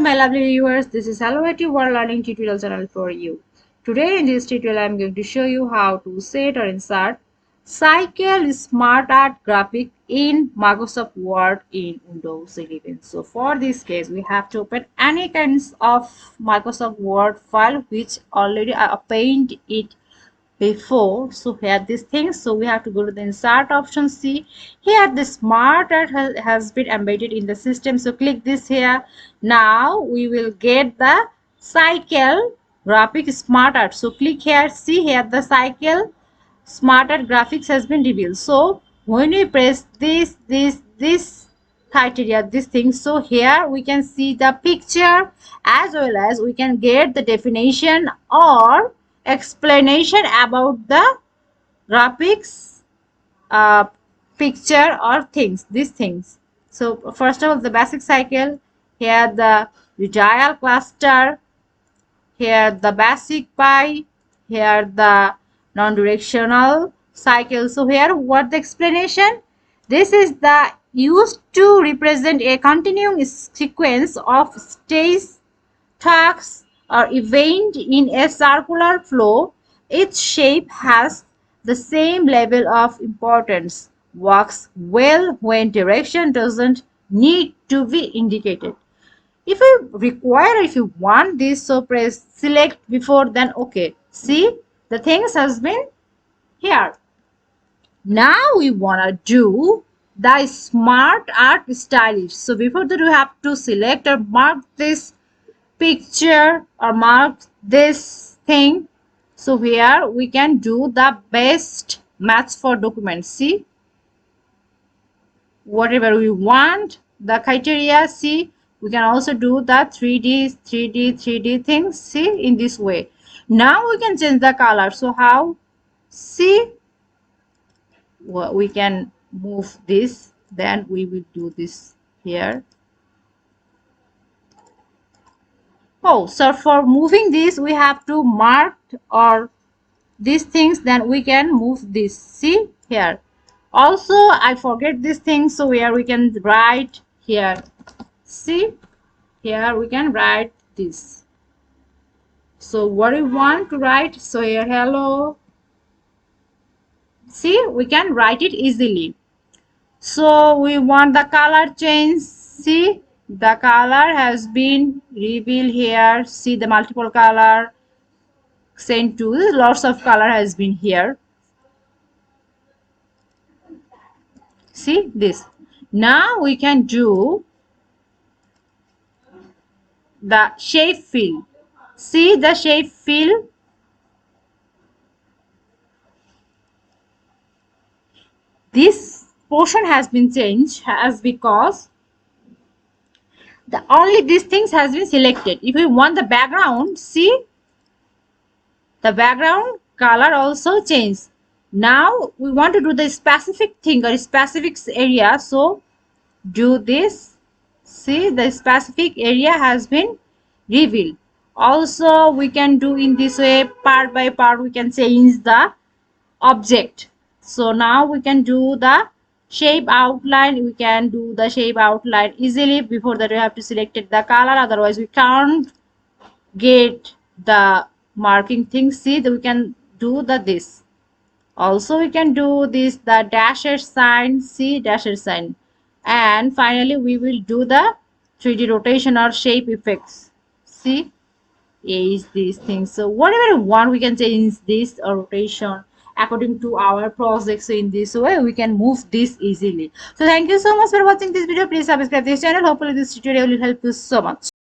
my lovely viewers, this is Hello IT World Learning Tutorial channel for you. Today in this tutorial I am going to show you how to set or insert Cycle SmartArt Graphic in Microsoft Word in Windows 11. So for this case we have to open any kinds of Microsoft Word file which already I opened it before. So here this thing, so we have to go to the insert option. See here the smart art has been embedded in the system, so click this here. Now we will get the cycle graphic smart art, so click here. See here the cycle smart art graphics has been revealed. So when we press this criteria, this thing, so here we can see the picture as well as we can get the definition or explanation about the graphics picture or things, these things. So first of all, the basic cycle, here the dial cluster, here the basic pi, here the non-directional cycle. So here what the explanation, this is the used to represent a continuing sequence of stages, tasks or event in a circular flow. Each shape has the same level of importance, works well when direction doesn't need to be indicated. If you require, if you want this, so press select before, then okay. See the things has been here. Now we wanna do the smart art stylish. So before that we have to select or mark this picture or mark this thing. So here we can do the best match for documents. See whatever we want, the criteria. See we can also do the 3D things. See in this way. Now we can change the color. So how? See we can move this, then we will do this here. Oh, so for moving this we have to mark or these things, then we can move this. See here also I forget this thing, so here we can write here. See here we can write this. So what we want to write, so here hello. See we can write it easily. So we want the color change. See the color has been revealed here. See the multiple color sent to, lots of color has been here. See this. Now we can do the shape fill. See the shape fill. This portion has been changed as because the only these things has been selected. If we want the background, see the background color also changed. Now we want to do the specific thing or specific area, so do this. See the specific area has been revealed. Also we can do in this way, part by part we can change the object. So now we can do the shape outline. We can do the shape outline easily. Before that we have to select the color, otherwise we can't get the marking thing. See that we can do the this. Also we can do this, the dasher sign. See dasher sign. And finally we will do the 3D rotation or shape effects. See is these things. So whatever we want we can change this or rotation according to our project. So in this way we can move this easily. So thank you so much for watching this video. Please subscribe this channel. Hopefully this tutorial will help you so much.